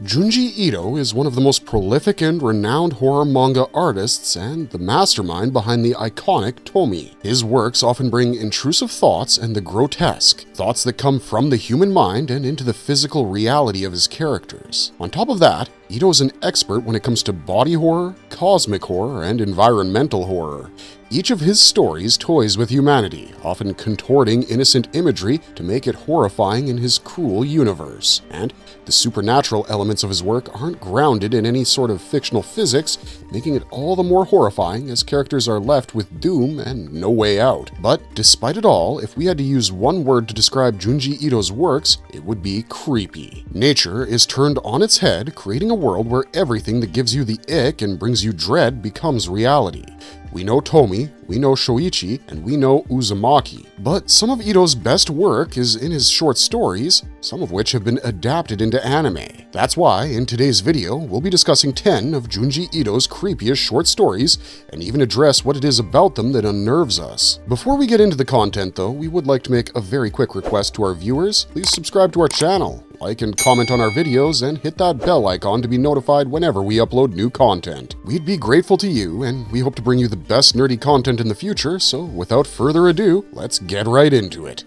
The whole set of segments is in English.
Junji Ito is one of the most prolific and renowned horror manga artists and the mastermind behind the iconic Tomie. His works often bring intrusive thoughts and the grotesque, thoughts that come from the human mind and into the physical reality of his characters. On top of that, Ito is an expert when it comes to body horror, cosmic horror, and environmental horror. Each of his stories toys with humanity, often contorting innocent imagery to make it horrifying in his cruel universe. And the supernatural elements of his work aren't grounded in any sort of fictional physics, making it all the more horrifying as characters are left with doom and no way out. But despite it all, if we had to use one word to describe Junji Ito's works, it would be creepy. Nature is turned on its head, creating a world where everything that gives you the ick and brings you dread becomes reality. We know Tomie, we know Shoichi, and we know Uzumaki. But some of Ito's best work is in his short stories, some of which have been adapted into anime. That's why, in today's video, we'll be discussing 10 of Junji Ito's creepiest short stories, and even address what it is about them that unnerves us. Before we get into the content, though, we would like to make a very quick request to our viewers. Please subscribe to our channel, like and comment on our videos, and hit that bell icon to be notified whenever we upload new content. We'd be grateful to you, and we hope to bring you the best nerdy content in the future, so without further ado, let's get right into it.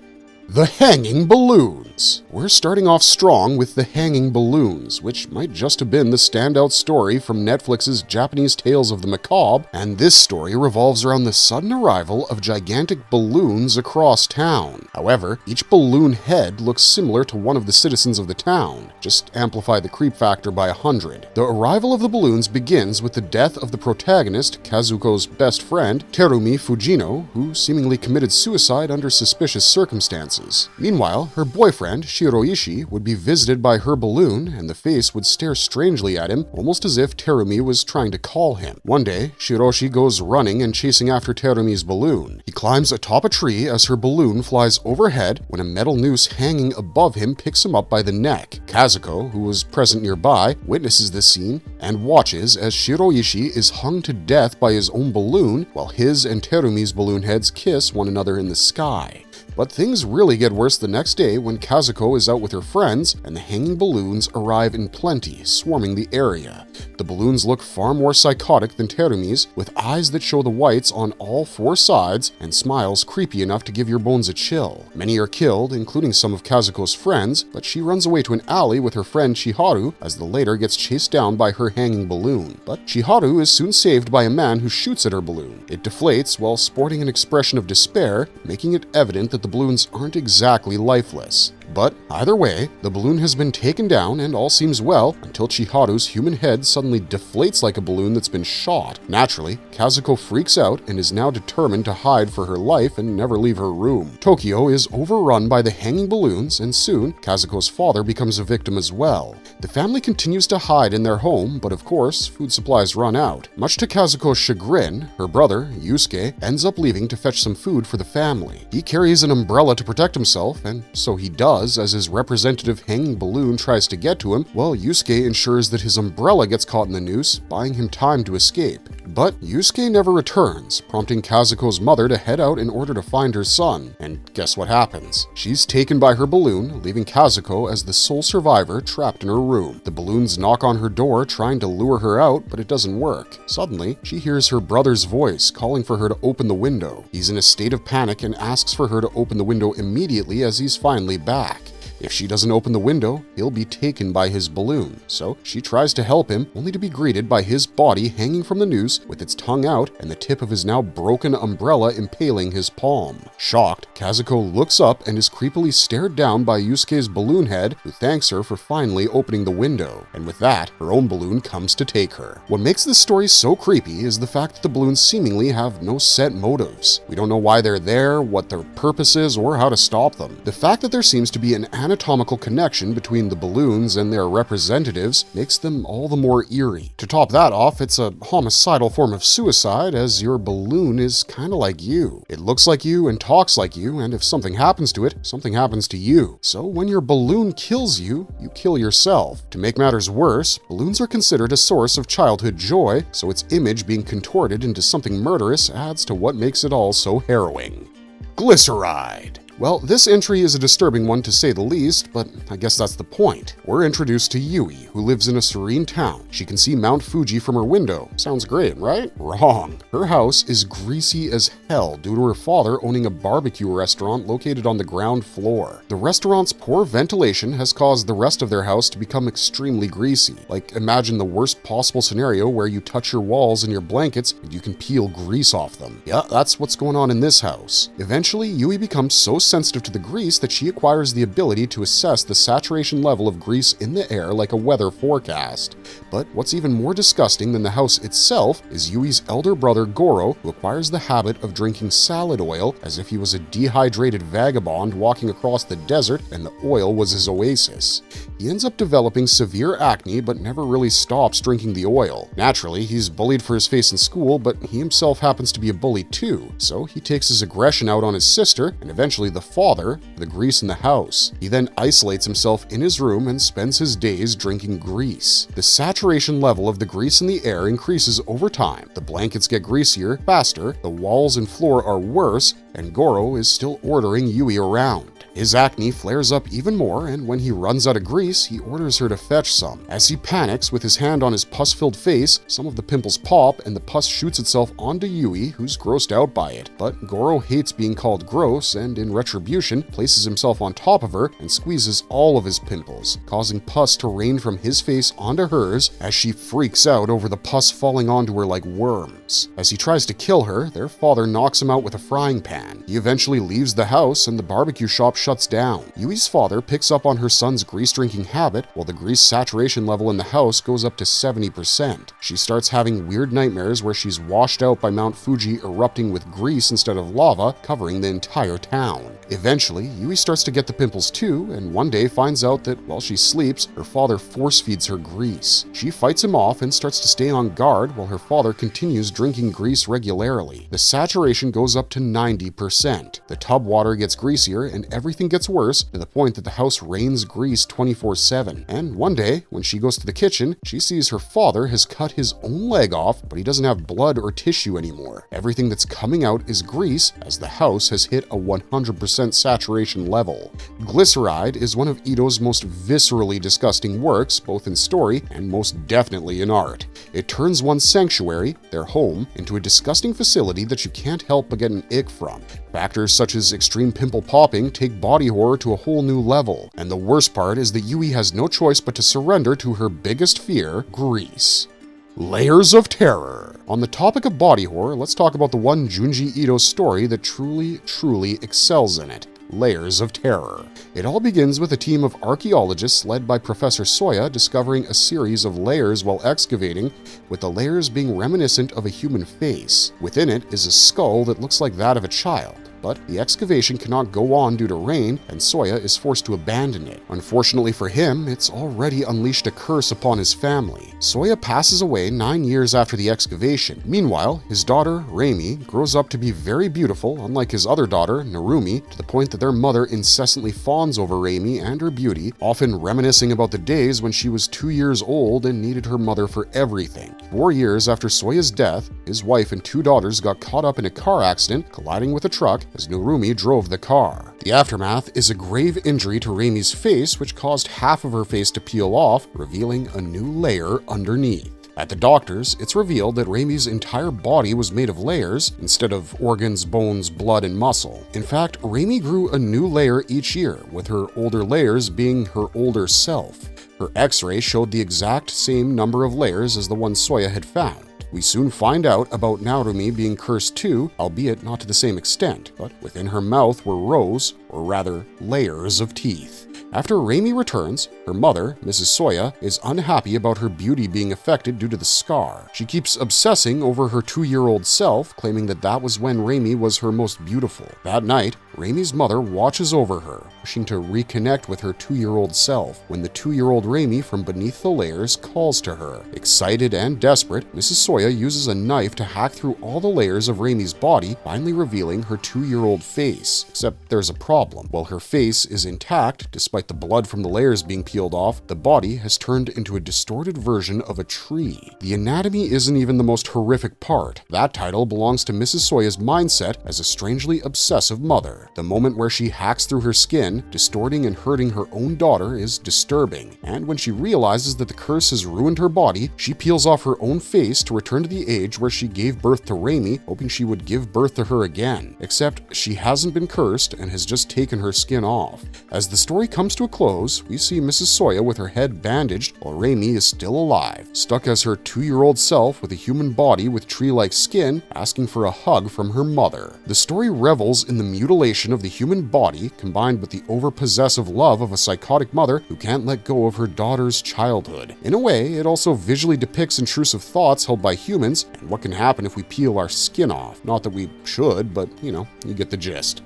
The Hanging Balloons. We're starting off strong with The Hanging Balloons, which might just have been the standout story from Netflix's Japanese Tales of the Macabre, and this story revolves around the sudden arrival of gigantic balloons across town. However, each balloon head looks similar to one of the citizens of the town. Just amplify the creep factor by 100. The arrival of the balloons begins with the death of the protagonist, Kazuko's best friend, Terumi Fujino, who seemingly committed suicide under suspicious circumstances. Meanwhile, her boyfriend, Shiroishi, would be visited by her balloon, and the face would stare strangely at him, almost as if Terumi was trying to call him. One day, Shiroshi goes running and chasing after Terumi's balloon. He climbs atop a tree as her balloon flies overhead when a metal noose hanging above him picks him up by the neck. Kazuko, who was present nearby, witnesses this scene and watches as Shiroishi is hung to death by his own balloon while his and Terumi's balloon heads kiss one another in the sky. But things really get worse the next day when Kazuko is out with her friends and the hanging balloons arrive in plenty, swarming the area. The balloons look far more psychotic than Terumi's, with eyes that show the whites on all four sides and smiles creepy enough to give your bones a chill. Many are killed, including some of Kazuko's friends, but she runs away to an alley with her friend Chiharu as the latter gets chased down by her hanging balloon. But Chiharu is soon saved by a man who shoots at her balloon. It deflates while sporting an expression of despair, making it evident that the balloons aren't exactly lifeless. But either way, the balloon has been taken down and all seems well until Chiharu's human head suddenly deflates like a balloon that's been shot. Naturally, Kazuko freaks out and is now determined to hide for her life and never leave her room. Tokyo is overrun by the hanging balloons, and soon Kazuko's father becomes a victim as well. The family continues to hide in their home, but of course, food supplies run out. Much to Kazuko's chagrin, her brother, Yusuke, ends up leaving to fetch some food for the family. He carries an umbrella to protect himself, and so he does as his representative hanging balloon tries to get to him, while Yusuke ensures that his umbrella gets caught in the noose, buying him time to escape. But Yusuke never returns, prompting Kazuko's mother to head out in order to find her son. And guess what happens? She's taken by her balloon, leaving Kazuko as the sole survivor trapped in her room. The balloons knock on her door trying to lure her out, but it doesn't work. Suddenly, she hears her brother's voice calling for her to open the window. He's in a state of panic and asks for her to open the window immediately as he's finally back. If she doesn't open the window, he'll be taken by his balloon. So she tries to help him, only to be greeted by his body hanging from the noose with its tongue out and the tip of his now broken umbrella impaling his palm. Shocked, Kazuko looks up and is creepily stared down by Yusuke's balloon head, who thanks her for finally opening the window. And with that, her own balloon comes to take her. What makes this story so creepy is the fact that the balloons seemingly have no set motives. We don't know why they're there, what their purpose is, or how to stop them. The fact that there seems to be an anatomical connection between the balloons and their representatives makes them all the more eerie. To top that off, it's a homicidal form of suicide, as your balloon is kinda like you. It looks like you and talks like you, and if something happens to it, something happens to you. So when your balloon kills you, you kill yourself. To make matters worse, balloons are considered a source of childhood joy, so its image being contorted into something murderous adds to what makes it all so harrowing. Glyceride. Well, this entry is a disturbing one to say the least, but I guess that's the point. We're introduced to Yui, who lives in a serene town. She can see Mount Fuji from her window. Sounds great, right? Wrong. Her house is greasy as hell due to her father owning a barbecue restaurant located on the ground floor. The restaurant's poor ventilation has caused the rest of their house to become extremely greasy. Like, imagine the worst possible scenario where you touch your walls and your blankets and you can peel grease off them. Yeah, that's what's going on in this house. Eventually, Yui becomes so sensitive to the grease that she acquires the ability to assess the saturation level of grease in the air like a weather forecast. But what's even more disgusting than the house itself is Yui's elder brother Goro, who acquires the habit of drinking salad oil as if he was a dehydrated vagabond walking across the desert and the oil was his oasis. He ends up developing severe acne but never really stops drinking the oil. Naturally, he's bullied for his face in school, but he himself happens to be a bully too, so he takes his aggression out on his sister and eventually the father for the grease in the house. He then isolates himself in his room and spends his days drinking grease. The saturation level of the grease in the air increases over time. The blankets get greasier faster, the walls and floor are worse, and Goro is still ordering Yui around. His acne flares up even more, and when he runs out of grease, he orders her to fetch some. As he panics with his hand on his pus-filled face, some of the pimples pop and the pus shoots itself onto Yui, who's grossed out by it. But Goro hates being called gross and in retribution places himself on top of her and squeezes all of his pimples, causing pus to rain from his face onto hers as she freaks out over the pus falling onto her like worms. As he tries to kill her, their father knocks him out with a frying pan. He eventually leaves the house and the barbecue shop shuts down. Yui's father picks up on her son's grease-drinking habit, while the grease saturation level in the house goes up to 70%. She starts having weird nightmares where she's washed out by Mount Fuji erupting with grease instead of lava, covering the entire town. Eventually, Yui starts to get the pimples too, and one day finds out that while she sleeps, her father force-feeds her grease. She fights him off and starts to stay on guard while her father continues drinking grease regularly. The saturation goes up to 90%. The tub water gets greasier and everything gets worse to the point that the house rains grease 24/7. And one day, when she goes to the kitchen, she sees her father has cut his own leg off, but he doesn't have blood or tissue anymore. Everything that's coming out is grease as the house has hit a 100% saturation level. Glyceride is one of Ito's most viscerally disgusting works, both in story and most definitely in art. It turns one's sanctuary, their home, into a disgusting facility that you can't help but get an ick from. Factors such as extreme pimple popping take body horror to a whole new level, and the worst part is that Yui has no choice but to surrender to her biggest fear, grease. Layers of terror. On the topic of body horror, let's talk about the one Junji Ito story that truly excels in it. Layers of Terror. It all begins with a team of archaeologists led by Professor Soya discovering a series of layers while excavating, with the layers being reminiscent of a human face. Within it is a skull that looks like that of a child. But the excavation cannot go on due to rain, and Soya is forced to abandon it. Unfortunately for him, it's already unleashed a curse upon his family. Soya passes away 9 years after the excavation. Meanwhile, his daughter, Reimi, grows up to be very beautiful, unlike his other daughter, Narumi, to the point that their mother incessantly fawns over Reimi and her beauty, often reminiscing about the days when she was 2 years old and needed her mother for everything. 4 years after Soya's death, his wife and 2 daughters got caught up in a car accident, colliding with a truck as Narumi drove the car. The aftermath is a grave injury to Reimi's face, which caused half of her face to peel off, revealing a new layer underneath. At the doctors, it's revealed that Reimi's entire body was made of layers instead of organs, bones, blood, and muscle. In fact, Reimi grew a new layer each year, with her older layers being her older self. Her x-ray showed the exact same number of layers as the one Soya had found. We soon find out about Narumi being cursed too, albeit not to the same extent, but within her mouth were rows, or rather, layers of teeth. After Reimi returns, her mother, Mrs. Soya, is unhappy about her beauty being affected due to the scar. She keeps obsessing over her 2-year-old self, claiming that that was when Reimi was her most beautiful. That night, Reimi's mother watches over her, wishing to reconnect with her 2-year-old self, when the 2-year-old Reimi from beneath the layers calls to her. Excited and desperate, Mrs. Soya uses a knife to hack through all the layers of Reimi's body, finally revealing her 2-year-old face. Except there's a problem. While her face is intact, despite like the blood from the layers being peeled off, the body has turned into a distorted version of a tree. The anatomy isn't even the most horrific part. That title belongs to Mrs. Soya's mindset as a strangely obsessive mother. The moment where she hacks through her skin, distorting and hurting her own daughter, is disturbing, and when she realizes that the curse has ruined her body, she peels off her own face to return to the age where she gave birth to Raimi, hoping she would give birth to her again. Except she hasn't been cursed and has just taken her skin off. As the story comes to a close, we see Mrs. Soya with her head bandaged while Raimi is still alive, stuck as her 2-year-old self with a human body with tree-like skin, asking for a hug from her mother. The story revels in the mutilation of the human body combined with the over-possessive love of a psychotic mother who can't let go of her daughter's childhood. In a way, it also visually depicts intrusive thoughts held by humans and what can happen if we peel our skin off. Not that we should, but you get the gist.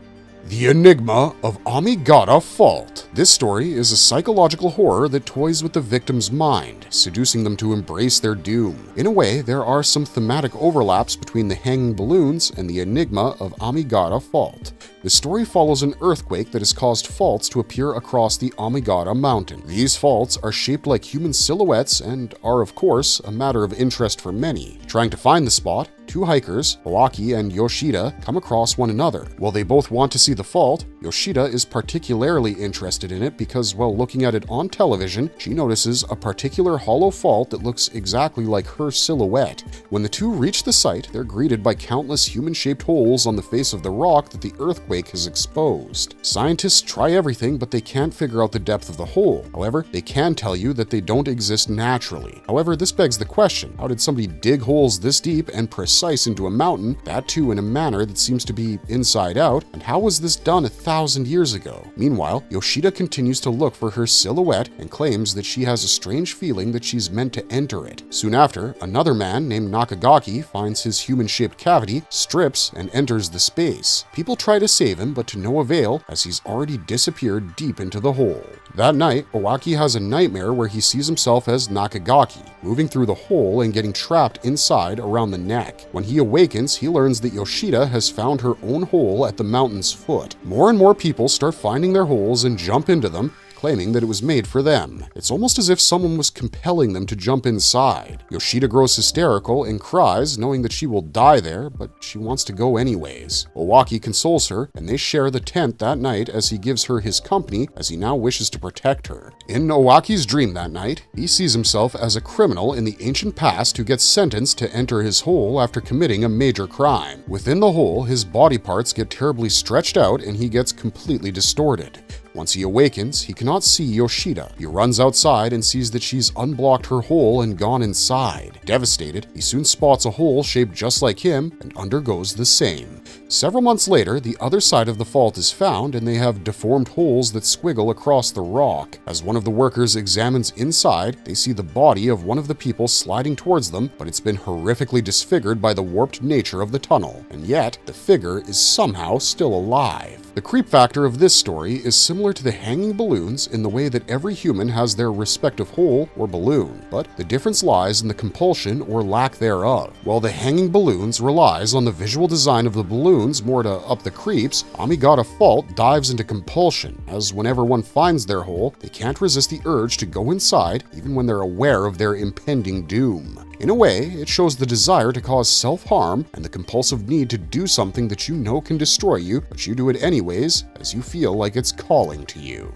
The Enigma of Amigara Fault. This story is a psychological horror that toys with the victim's mind, seducing them to embrace their doom. In a way, there are some thematic overlaps between the hanging balloons and the Enigma of Amigara Fault. The story follows an earthquake that has caused faults to appear across the Amigara mountain. These faults are shaped like human silhouettes and are, of course, a matter of interest for many. Trying to find the spot, 2 hikers, Owaki and Yoshida, come across one another. While they both want to see the fault, Yoshida is particularly interested in it because while looking at it on television, she notices a particular hollow fault that looks exactly like her silhouette. When the two reach the site, they're greeted by countless human-shaped holes on the face of the rock that the earthquake has exposed. Scientists try everything, but they can't figure out the depth of the hole. However, they can tell you that they don't exist naturally. However, this begs the question, how did somebody dig holes this deep and precise into a mountain, that too in a manner that seems to be inside out, and how was this done 1,000 years ago? Meanwhile, Yoshida continues to look for her silhouette and claims that she has a strange feeling that she's meant to enter it. Soon after, another man named Nakagaki finds his human-shaped cavity, strips, and enters the space. People try to save him, but to no avail, as he's already disappeared deep into the hole. That night, Owaki has a nightmare where he sees himself as Nakagaki, moving through the hole and getting trapped inside around the neck. When he awakens, he learns that Yoshida has found her own hole at the mountain's foot. More and more people start finding their holes and jump into them, claiming that it was made for them. It's almost as if someone was compelling them to jump inside. Yoshida grows hysterical and cries, knowing that she will die there, but she wants to go anyways. Owaki consoles her, and they share the tent that night as he gives her his company as he now wishes to protect her. In Owaki's dream that night, he sees himself as a criminal in the ancient past who gets sentenced to enter his hole after committing a major crime. Within the hole, his body parts get terribly stretched out and he gets completely distorted. Once he awakens, he cannot see Yoshida. He runs outside and sees that she's unblocked her hole and gone inside. Devastated, he soon spots a hole shaped just like him and undergoes the same. Several months later, the other side of the fault is found and they have deformed holes that squiggle across the rock. As one of the workers examines inside, they see the body of one of the people sliding towards them, but it's been horrifically disfigured by the warped nature of the tunnel. And yet, the figure is somehow still alive. The creep factor of this story is similar to the hanging balloons in the way that every human has their respective hole or balloon, but the difference lies in the compulsion or lack thereof. While the hanging balloons relies on the visual design of the balloons more to up the creeps, Amigara Fault dives into compulsion, as whenever one finds their hole, they can't resist the urge to go inside even when they're aware of their impending doom. In a way, it shows the desire to cause self-harm and the compulsive need to do something that you know can destroy you, but you do it anyways as you feel like it's calling to you.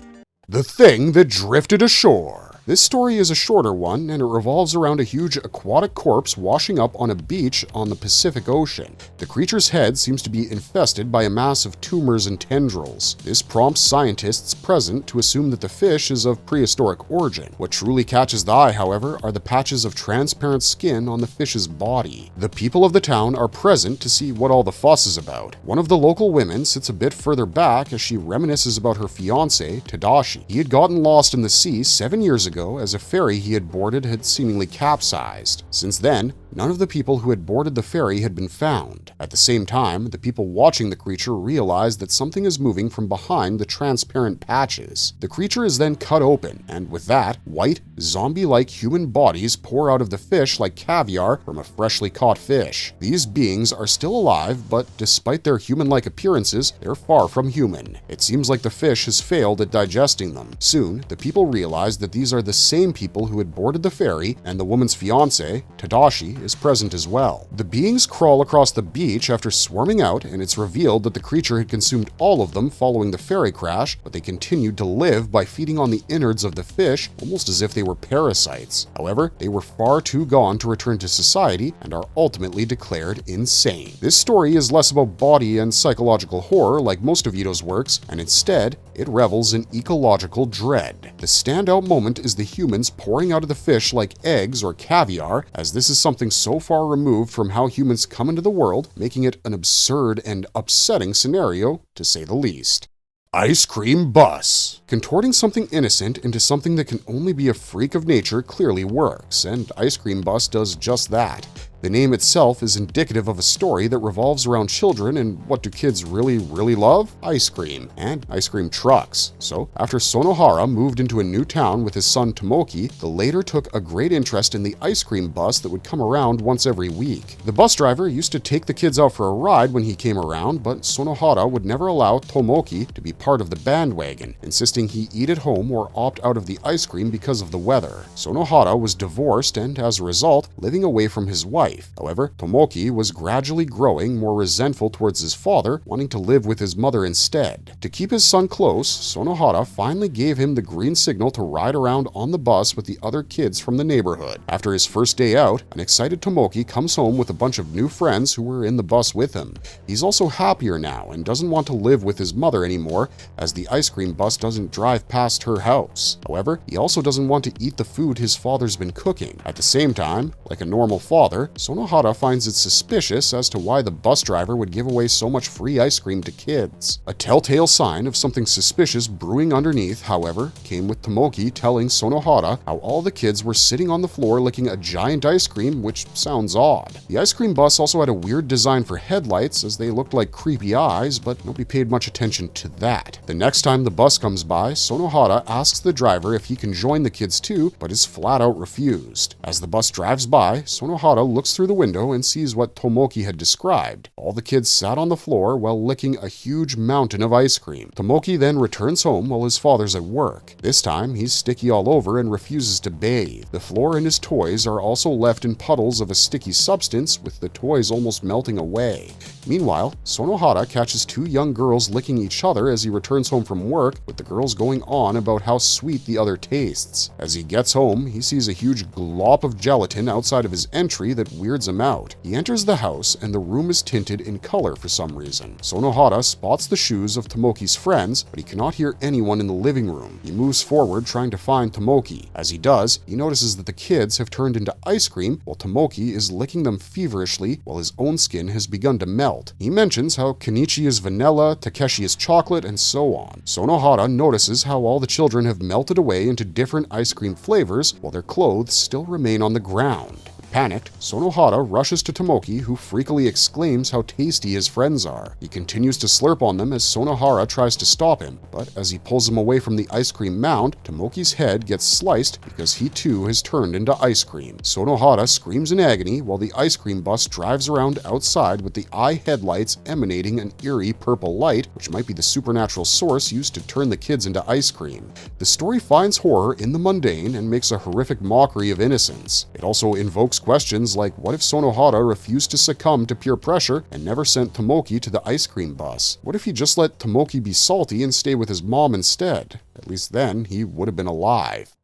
The Thing That Drifted Ashore. This story is a shorter one, and it revolves around a huge aquatic corpse washing up on a beach on the Pacific Ocean. The creature's head seems to be infested by a mass of tumors and tendrils. This prompts scientists present to assume that the fish is of prehistoric origin. What truly catches the eye, however, are the patches of transparent skin on the fish's body. The people of the town are present to see what all the fuss is about. One of the local women sits a bit further back as she reminisces about her fiancé, Tadashi. He had gotten lost in the sea 7 years ago ago, as a ferry he had boarded had seemingly capsized. Since then, none of the people who had boarded the ferry had been found. At the same time, the people watching the creature realize that something is moving from behind the transparent patches. The creature is then cut open, and with that, white, zombie-like human bodies pour out of the fish like caviar from a freshly caught fish. These beings are still alive, but despite their human-like appearances, they're far from human. It seems like the fish has failed at digesting them. Soon, the people realize that these are the same people who had boarded the ferry, and the woman's fiancé, Tadashi, is present as well. The beings crawl across the beach after swarming out, and it's revealed that the creature had consumed all of them following the ferry crash, but they continued to live by feeding on the innards of the fish, almost as if they were parasites. However, they were far too gone to return to society and are ultimately declared insane. This story is less about body and psychological horror like most of Ito's works, and instead, it revels in ecological dread. The standout moment is the humans pouring out of the fish like eggs or caviar, as this is something so far removed from how humans come into the world, making it an absurd and upsetting scenario, to say the least. Ice Cream Bus. Contorting something innocent into something that can only be a freak of nature clearly works, and Ice Cream Bus does just that. The name itself is indicative of a story that revolves around children, and what do kids really love? Ice cream, and ice cream trucks. So, after Sonohara moved into a new town with his son Tomoki, the later took a great interest in the ice cream bus that would come around once every week. The bus driver used to take the kids out for a ride when he came around, but Sonohara would never allow Tomoki to be part of the bandwagon, insisting he eat at home or opt out of the ice cream because of the weather. Sonohara was divorced and, as a result, living away from his wife. However, Tomoki was gradually growing more resentful towards his father, wanting to live with his mother instead. To keep his son close, Sonohara finally gave him the green signal to ride around on the bus with the other kids from the neighborhood. After his first day out, an excited Tomoki comes home with a bunch of new friends who were in the bus with him. He's also happier now and doesn't want to live with his mother anymore, as the ice cream bus doesn't drive past her house. However, he also doesn't want to eat the food his father's been cooking. At the same time, like a normal father, Sonohara finds it suspicious as to why the bus driver would give away so much free ice cream to kids. A telltale sign of something suspicious brewing underneath, however, came with Tomoki telling Sonohara how all the kids were sitting on the floor licking a giant ice cream, which sounds odd. The ice cream bus also had a weird design for headlights, as they looked like creepy eyes, but nobody paid much attention to that. The next time the bus comes by, Sonohara asks the driver if he can join the kids too, but is flat out refused. As the bus drives by, Sonohara looks through the window and sees what Tomoki had described. All the kids sat on the floor while licking a huge mountain of ice cream. Tomoki then returns home while his father's at work. This time, he's sticky all over and refuses to bathe. The floor and his toys are also left in puddles of a sticky substance, with the toys almost melting away. Meanwhile, Sonohara catches two young girls licking each other as he returns home from work, with the girls going on about how sweet the other tastes. As he gets home, he sees a huge glop of gelatin outside of his entry that weirds him out. He enters the house, and the room is tinted in color for some reason. Sonohara spots the shoes of Tomoki's friends, but he cannot hear anyone in the living room. He moves forward trying to find Tomoki. As he does, he notices that the kids have turned into ice cream, while Tomoki is licking them feverishly while his own skin has begun to melt. He mentions how Kenichi is vanilla, Takeshi is chocolate, and so on. Sonohara notices how all the children have melted away into different ice cream flavors, while their clothes still remain on the ground. Panicked, Sonohara rushes to Tomoki, who freakily exclaims how tasty his friends are. He continues to slurp on them as Sonohara tries to stop him, but as he pulls him away from the ice cream mound, Tomoki's head gets sliced because he too has turned into ice cream. Sonohara screams in agony while the ice cream bus drives around outside with the eye headlights emanating an eerie purple light, which might be the supernatural source used to turn the kids into ice cream. The story finds horror in the mundane and makes a horrific mockery of innocence. It also invokes questions like, what if Sonohara refused to succumb to peer pressure and never sent Tomoki to the ice cream bus? What if he just let Tomoki be salty and stay with his mom instead? At least then he would have been alive.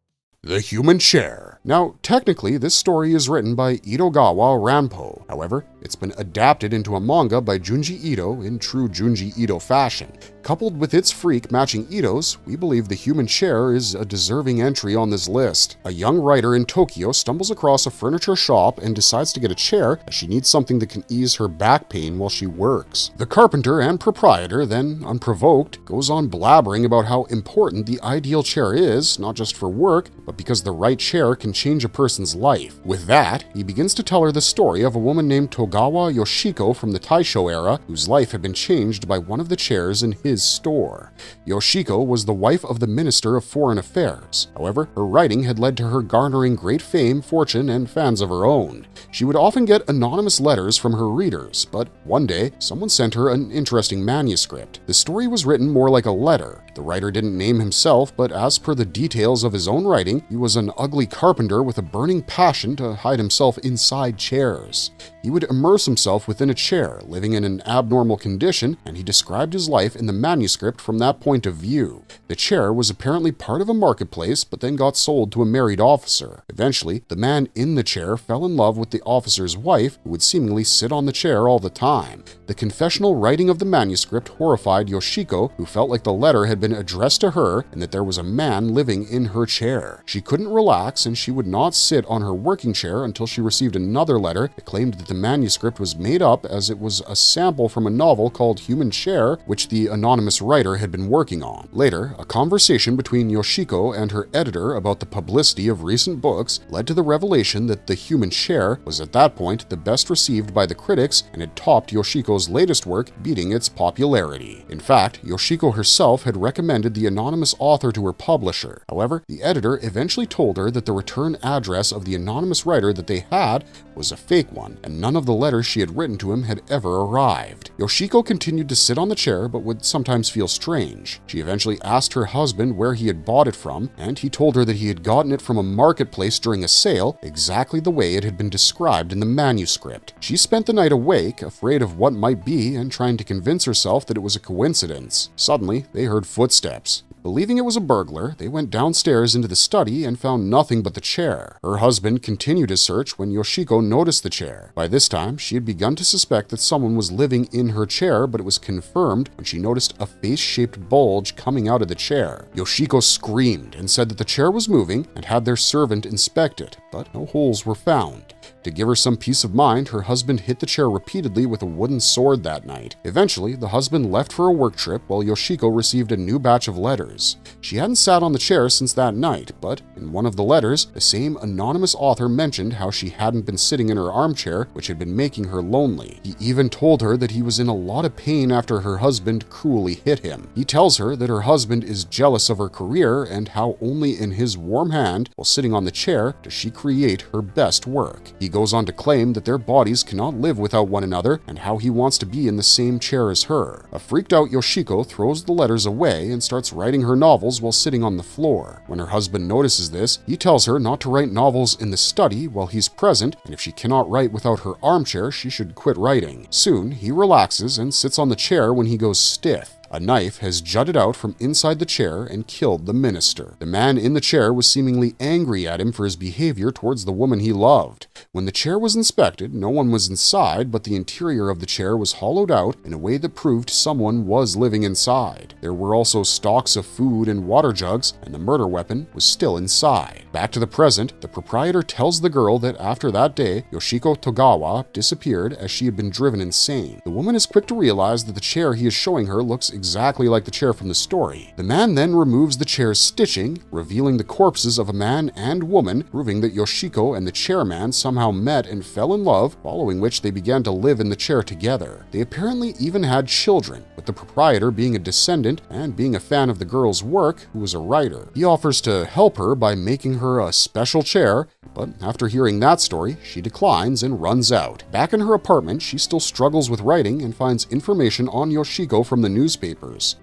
The Human Chair. Now, technically, this story is written by Itogawa Ranpo. However, It's been adapted into a manga by Junji Ito in true Junji Ito fashion. Coupled with its freak matching Ito's, we believe the human chair is a deserving entry on this list. A young writer in Tokyo stumbles across a furniture shop and decides to get a chair as she needs something that can ease her back pain while she works. The carpenter and proprietor then, unprovoked, goes on blabbering about how important the ideal chair is, not just for work, but because the right chair can change a person's life. With that, he begins to tell her the story of a woman named Togawa Yoshiko from the Taisho era, whose life had been changed by one of the chairs in his store. Yoshiko was the wife of the Minister of Foreign Affairs. However, her writing had led to her garnering great fame, fortune, and fans of her own. She would often get anonymous letters from her readers, but one day, someone sent her an interesting manuscript. The story was written more like a letter. The writer didn't name himself, but as per the details of his own writing, he was an ugly carpenter with a burning passion to hide himself inside chairs. He would immerse himself within a chair, living in an abnormal condition, and he described his life in the manuscript from that point of view. The chair was apparently part of a marketplace, but then got sold to a married officer. Eventually, the man in the chair fell in love with the officer's wife, who would seemingly sit on the chair all the time. The confessional writing of the manuscript horrified Yoshiko, who felt like the letter had been addressed to her and that there was a man living in her chair. She couldn't relax, and she would not sit on her working chair until she received another letter that claimed that the manuscript was made up as it was a sample from a novel called Human Chair, which the anonymous writer had been working on. Later, a conversation between Yoshiko and her editor about the publicity of recent books led to the revelation that The Human Chair was at that point the best received by the critics and had topped Yoshiko's latest work, beating its popularity. In fact, Yoshiko herself had recommended the anonymous author to her publisher. However, the editor eventually told her that the return address of the anonymous writer that they had was a fake one, and none of the letters she had written to him had ever arrived. Yoshiko continued to sit on the chair, but would sometimes feel strange. She eventually asked her husband where he had bought it from, and he told her that he had gotten it from a marketplace during a sale, exactly the way it had been described in the manuscript. She spent the night awake, afraid of what might be, and trying to convince herself that it was a coincidence. Suddenly, they heard footsteps. Believing it was a burglar, they went downstairs into the study and found nothing but the chair. Her husband continued his search when Yoshiko noticed the chair. By this time, she had begun to suspect that someone was living in her chair, but it was confirmed when she noticed a face-shaped bulge coming out of the chair. Yoshiko screamed and said that the chair was moving and had their servant inspect it, but no holes were found. To give her some peace of mind, her husband hit the chair repeatedly with a wooden sword that night. Eventually, the husband left for a work trip while Yoshiko received a new batch of letters. She hadn't sat on the chair since that night, but in one of the letters, the same anonymous author mentioned how she hadn't been sitting in her armchair, which had been making her lonely. He even told her that he was in a lot of pain after her husband cruelly hit him. He tells her that her husband is jealous of her career and how only in his warm hand, while sitting on the chair, does she create her best work. He goes on to claim that their bodies cannot live without one another and how he wants to be in the same chair as her. A freaked out Yoshiko throws the letters away and starts writing her novels while sitting on the floor. When her husband notices this, he tells her not to write novels in the study while he's present, and if she cannot write without her armchair, she should quit writing. Soon, he relaxes and sits on the chair when he goes stiff. A knife has jutted out from inside the chair and killed the minister. The man in the chair was seemingly angry at him for his behavior towards the woman he loved. When the chair was inspected, no one was inside, but the interior of the chair was hollowed out in a way that proved someone was living inside. There were also stocks of food and water jugs, and the murder weapon was still inside. Back to the present, the proprietor tells the girl that after that day, Yoshiko Togawa disappeared as she had been driven insane. The woman is quick to realize that the chair he is showing her looks exactly like the chair from the story. The man then removes the chair's stitching, revealing the corpses of a man and woman, proving that Yoshiko and the chairman somehow met and fell in love, following which they began to live in the chair together. They apparently even had children, with the proprietor being a descendant and being a fan of the girl's work, who was a writer. He offers to help her by making her a special chair, but after hearing that story, she declines and runs out. Back in her apartment, she still struggles with writing and finds information on Yoshiko from the newspapers.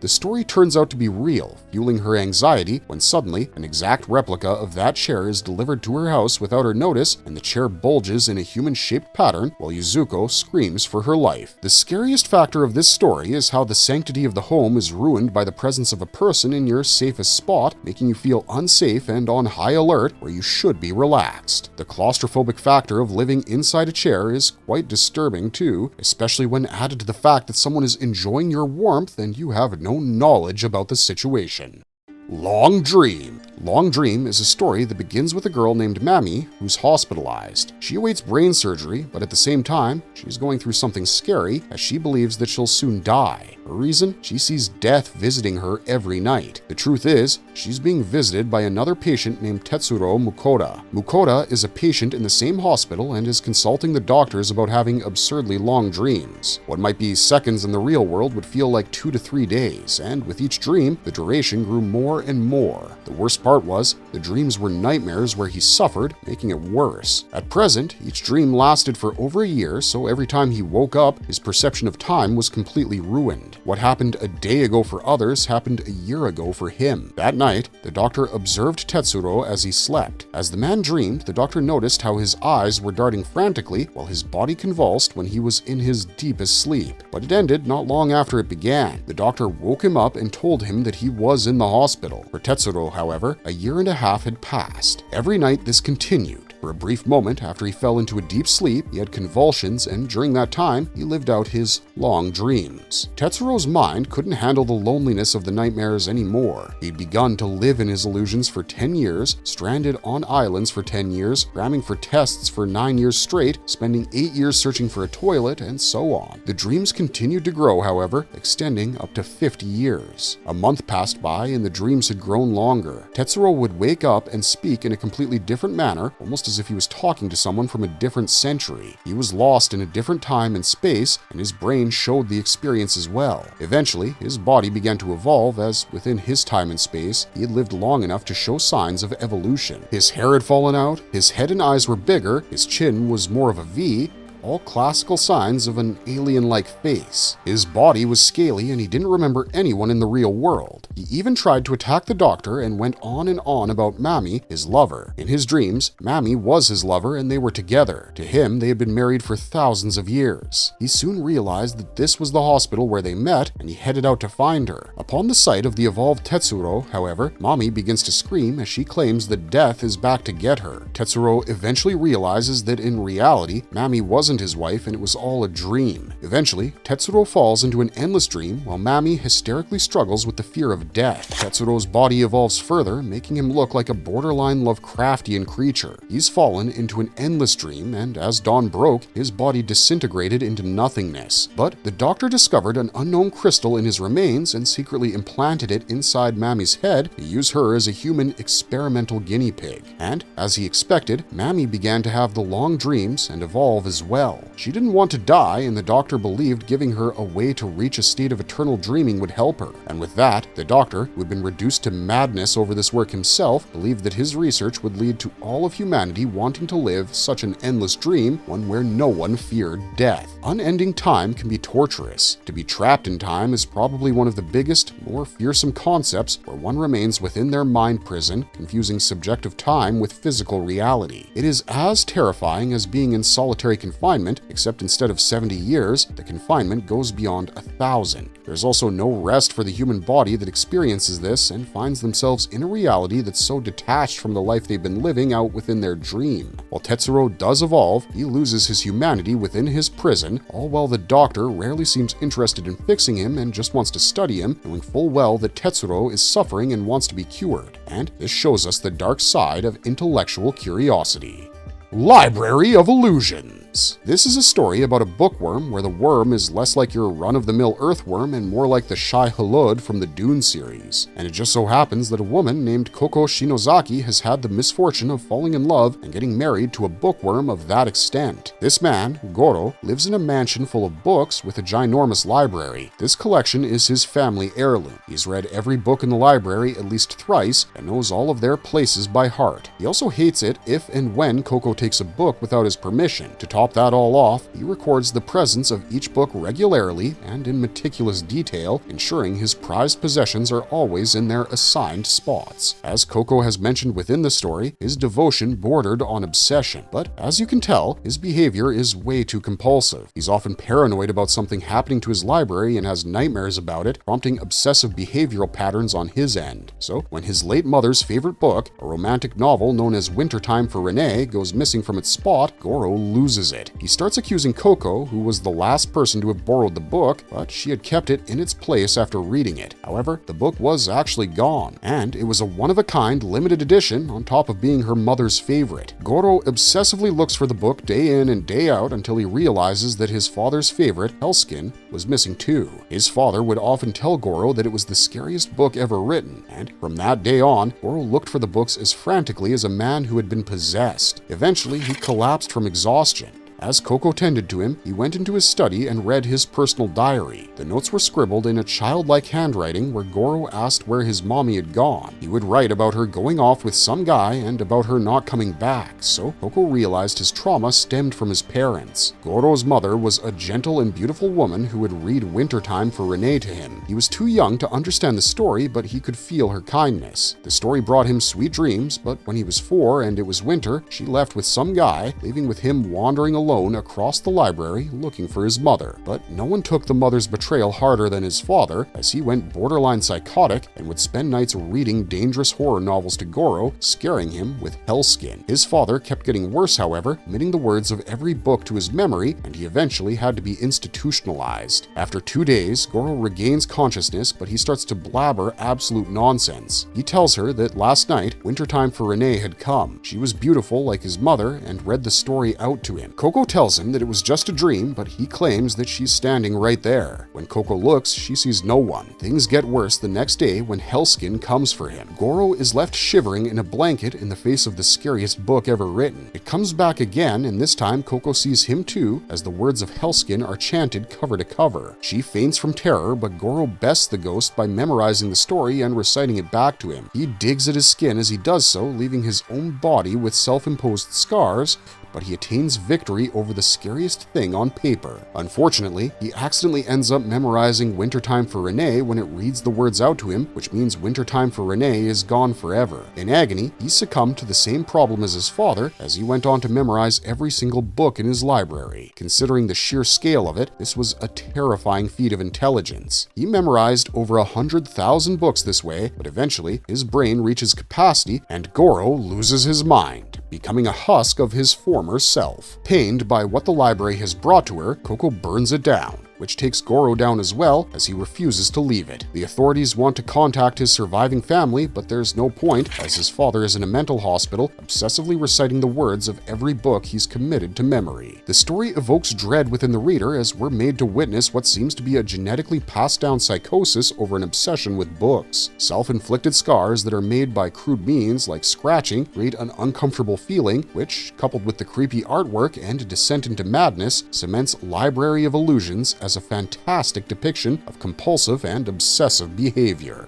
The story turns out to be real, fueling her anxiety when suddenly an exact replica of that chair is delivered to her house without her notice, and the chair bulges in a human-shaped pattern while Yuzuko screams for her life. The scariest factor of this story is how the sanctity of the home is ruined by the presence of a person in your safest spot, making you feel unsafe and on high alert where you should be relaxed. The claustrophobic factor of living inside a chair is quite disturbing too, especially when added to the fact that someone is enjoying your warmth and you have no knowledge about the situation. Long Dream. Long Dream is a story that begins with a girl named Mami who's hospitalized. She awaits brain surgery, but at the same time, she's going through something scary as she believes that she'll soon die. Her reason? She sees death visiting her every night. The truth is, she's being visited by another patient named Tetsuro Mukoda. Mukoda is a patient in the same hospital and is consulting the doctors about having absurdly long dreams. What might be seconds in the real world would feel like 2 to 3 days, and with each dream, the duration grew more and more. The worst part was, the dreams were nightmares where he suffered, making it worse. At present, each dream lasted for over a year, so every time he woke up, his perception of time was completely ruined. What happened a day ago for others happened a year ago for him. That night, the doctor observed Tetsuro as he slept. As the man dreamed, the doctor noticed how his eyes were darting frantically while his body convulsed when he was in his deepest sleep. But it ended not long after it began. The doctor woke him up and told him that he was in the hospital. For Tetsuro, however, a year and a half had passed. Every night this continued. For a brief moment after he fell into a deep sleep, he had convulsions, and during that time, he lived out his long dreams. Tetsuro's mind couldn't handle the loneliness of the nightmares anymore. He'd begun to live in his illusions for 10 years, stranded on islands for 10 years, cramming for tests for 9 years straight, spending 8 years searching for a toilet, and so on. The dreams continued to grow, however, extending up to 50 years. A month passed by, and the dreams had grown longer. Tetsuro would wake up and speak in a completely different manner, almost as if he was talking to someone from a different century. He was lost in a different time and space, and his brain showed the experience as well. Eventually, his body began to evolve as, within his time and space, he had lived long enough to show signs of evolution. His hair had fallen out, his head and eyes were bigger, his chin was more of a V, all classical signs of an alien-like face. His body was scaly and he didn't remember anyone in the real world. He even tried to attack the doctor and went on and on about Mami, his lover. In his dreams, Mami was his lover and they were together. To him, they had been married for thousands of years. He soon realized that this was the hospital where they met and he headed out to find her. Upon the sight of the evolved Tetsuro, however, Mami begins to scream as she claims that death is back to get her. Tetsuro eventually realizes that in reality, Mami wasn't his wife and it was all a dream. Eventually, Tetsuro falls into an endless dream while Mami hysterically struggles with the fear of death. Tetsuro's body evolves further, making him look like a borderline Lovecraftian creature. He's fallen into an endless dream, and as dawn broke, his body disintegrated into nothingness. But the doctor discovered an unknown crystal in his remains and secretly implanted it inside Mami's head to use her as a human experimental guinea pig. And, as he expected, Mami began to have the long dreams and evolve as well. She didn't want to die, and the doctor believed giving her a way to reach a state of eternal dreaming would help her. And with that, the doctor, who had been reduced to madness over this work himself, believed that his research would lead to all of humanity wanting to live such an endless dream, one where no one feared death. Unending time can be torturous. To be trapped in time is probably one of the biggest, more fearsome concepts where one remains within their mind prison, confusing subjective time with physical reality. It is as terrifying as being in solitary confinement, except instead of 70 years, the confinement goes beyond 1,000. There's also no rest for the human body that experiences this and finds themselves in a reality that's so detached from the life they've been living out within their dream. While Tetsuro does evolve, he loses his humanity within his prison, all while the doctor rarely seems interested in fixing him and just wants to study him, knowing full well that Tetsuro is suffering and wants to be cured. And this shows us the dark side of intellectual curiosity. Library of Illusions. This is a story about a bookworm where the worm is less like your run-of-the-mill earthworm and more like the Shai Hulud from the Dune series. And it just so happens that a woman named Koko Shinozaki has had the misfortune of falling in love and getting married to a bookworm of that extent. This man, Goro, lives in a mansion full of books with a ginormous library. This collection is his family heirloom. He's read every book in the library at least thrice and knows all of their places by heart. He also hates it if and when Koko takes a book without his permission. To talk top that all off, he records the presence of each book regularly and in meticulous detail, ensuring his prized possessions are always in their assigned spots. As Coco has mentioned within the story, his devotion bordered on obsession, but as you can tell, his behavior is way too compulsive. He's often paranoid about something happening to his library and has nightmares about it, prompting obsessive behavioral patterns on his end. So, when his late mother's favorite book, a romantic novel known as Wintertime for Renee, goes missing from its spot, Goro loses it. He starts accusing Coco, who was the last person to have borrowed the book, but she had kept it in its place after reading it. However, the book was actually gone, and it was a one-of-a-kind limited edition on top of being her mother's favorite. Goro obsessively looks for the book day in and day out until he realizes that his father's favorite, Hellskin, was missing too. His father would often tell Goro that it was the scariest book ever written, and from that day on, Goro looked for the books as frantically as a man who had been possessed. Eventually, he collapsed from exhaustion. As Coco tended to him, he went into his study and read his personal diary. The notes were scribbled in a childlike handwriting where Goro asked where his mommy had gone. He would write about her going off with some guy and about her not coming back, so Coco realized his trauma stemmed from his parents. Goro's mother was a gentle and beautiful woman who would read Wintertime for Renee to him. He was too young to understand the story, but he could feel her kindness. The story brought him sweet dreams, but when he was 4 and it was winter, she left with some guy, leaving with him wandering alone across the library looking for his mother. But no one took the mother's betrayal harder than his father, as he went borderline psychotic and would spend nights reading dangerous horror novels to Goro, scaring him with Hellskin. His father kept getting worse, however, committing the words of every book to his memory, and he eventually had to be institutionalized. After 2 days, Goro regains consciousness, but he starts to blabber absolute nonsense. He tells her that last night, Wintertime for Renee had come. She was beautiful like his mother and read the story out to him. Coco tells him that it was just a dream, but he claims that she's standing right there. When Coco looks, she sees no one. Things get worse the next day when Hellskin comes for him. Goro is left shivering in a blanket in the face of the scariest book ever written. It comes back again, and this time Coco sees him too, as the words of Hellskin are chanted cover to cover. She faints from terror, but Goro bests the ghost by memorizing the story and reciting it back to him. He digs at his skin as he does so, leaving his own body with self-imposed scars, but he attains victory over the scariest thing on paper. Unfortunately, he accidentally ends up memorizing Wintertime for Renee when it reads the words out to him, which means Wintertime for Renee is gone forever. In agony, he succumbed to the same problem as his father, as he went on to memorize every single book in his library. Considering the sheer scale of it, this was a terrifying feat of intelligence. He memorized over 100,000 books this way, but eventually his brain reaches capacity and Goro loses his mind, becoming a husk of his former self. Pained by what the library has brought to her, Coco burns it down, which takes Goro down as well, as he refuses to leave it. The authorities want to contact his surviving family, but there's no point, as his father is in a mental hospital, obsessively reciting the words of every book he's committed to memory. The story evokes dread within the reader, as we're made to witness what seems to be a genetically passed down psychosis over an obsession with books. Self-inflicted scars that are made by crude means, like scratching, create an uncomfortable feeling, which, coupled with the creepy artwork and descent into madness, cements Library of Illusions as a fantastic depiction of compulsive and obsessive behavior.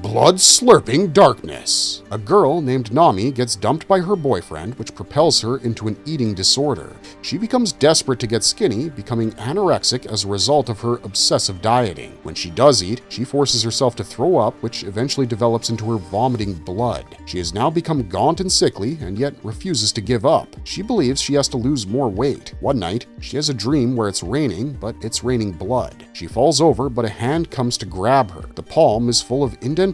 Blood-slurping darkness. A girl named Tomie gets dumped by her boyfriend, which propels her into an eating disorder. She becomes desperate to get skinny, becoming anorexic as a result of her obsessive dieting. When she does eat, she forces herself to throw up, which eventually develops into her vomiting blood. She has now become gaunt and sickly, and yet refuses to give up. She believes she has to lose more weight. One night, she has a dream where it's raining, but it's raining blood. She falls over, but a hand comes to grab her. The palm is full of indentations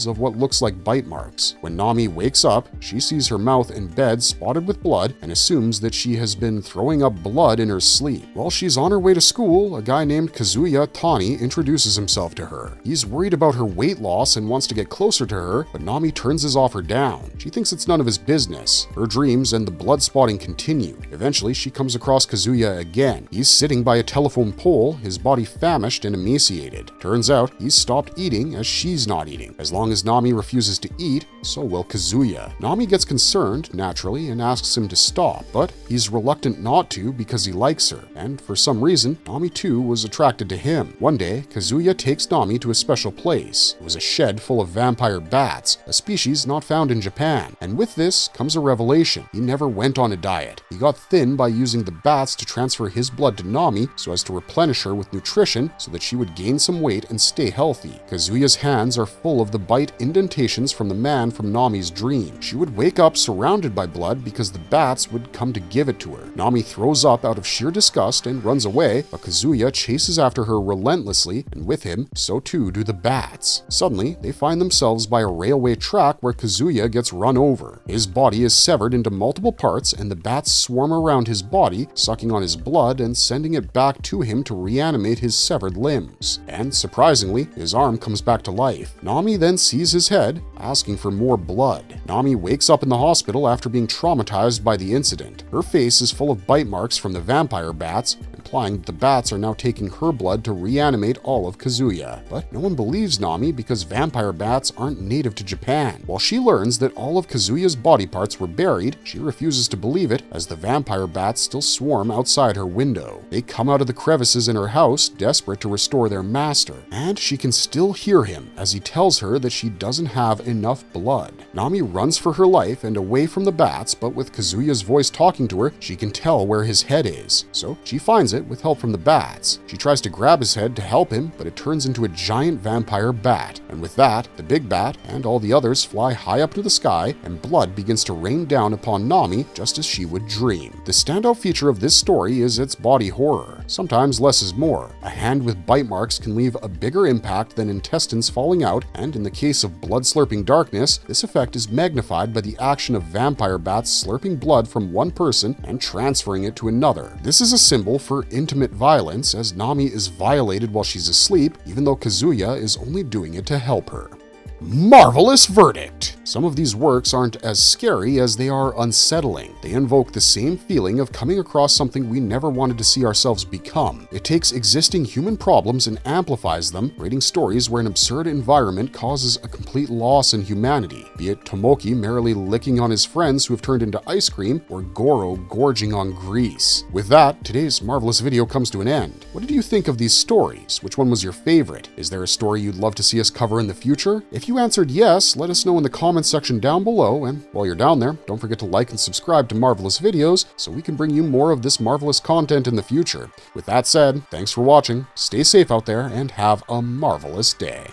of what looks like bite marks. When Tomie wakes up, she sees her mouth and bed spotted with blood and assumes that she has been throwing up blood in her sleep. While she's on her way to school, a guy named Kazuya Tani introduces himself to her. He's worried about her weight loss and wants to get closer to her, but Tomie turns his offer down. She thinks it's none of his business. Her dreams and the blood spotting continue. Eventually, she comes across Kazuya again. He's sitting by a telephone pole, his body famished and emaciated. Turns out, he's stopped eating as she's not eating. As long as Tomie refuses to eat, so will Kazuya. Nami gets concerned, naturally, and asks him to stop, but he's reluctant not to because he likes her, and for some reason, Nami too was attracted to him. One day, Kazuya takes Nami to a special place. It was a shed full of vampire bats, a species not found in Japan, and with this comes a revelation. He never went on a diet. He got thin by using the bats to transfer his blood to Nami so as to replenish her with nutrition so that she would gain some weight and stay healthy. Kazuya's hands are full of the bite indentations from the man from Nami's dream. She would wake up surrounded by blood because the bats would come to give it to her. Nami throws up out of sheer disgust and runs away, but Kazuya chases after her relentlessly, and with him, so too do the bats. Suddenly, they find themselves by a railway track where Kazuya gets run over. His body is severed into multiple parts, and the bats swarm around his body, sucking on his blood and sending it back to him to reanimate his severed limbs. And surprisingly, his arm comes back to life. Nami then sees his head, asking for more blood. Nami wakes up in the hospital after being traumatized by the incident. Her face is full of bite marks from the vampire bats, implying that the bats are now taking her blood to reanimate all of Kazuya. But no one believes Nami because vampire bats aren't native to Japan. While she learns that all of Kazuya's body parts were buried, she refuses to believe it as the vampire bats still swarm outside her window. They come out of the crevices in her house, desperate to restore their master, and she can still hear him as he tells her that she doesn't have enough blood. Nami runs for her life and away from the bats, but with Kazuya's voice talking to her, she can tell where his head is, so she finds it with help from the bats. She tries to grab his head to help him, but it turns into a giant vampire bat, and with that, the big bat and all the others fly high up to the sky, and blood begins to rain down upon Nami just as she would dream. The standout feature of this story is its body horror. Sometimes less is more. A hand with bite marks can leave a bigger impact than intestines falling out, and in the case of blood-slurping darkness, this effect is magnified by the action of vampire bats slurping blood from one person and transferring it to another. This is a symbol for intimate violence, as Nami is violated while she's asleep, even though Kazuya is only doing it to help her. Marvelous verdict! Some of these works aren't as scary as they are unsettling. They invoke the same feeling of coming across something we never wanted to see ourselves become. It takes existing human problems and amplifies them, creating stories where an absurd environment causes a complete loss in humanity, be it Tomoki merrily licking on his friends who have turned into ice cream, or Goro gorging on grease. With that, today's marvelous video comes to an end. What did you think of these stories? Which one was your favorite? Is there a story you'd love to see us cover in the future? If you answered yes, let us know in the comments section down below, and while you're down there, don't forget to like and subscribe to Marvelous Videos so we can bring you more of this marvelous content in the future. With that said, thanks for watching, stay safe out there, and have a marvelous day.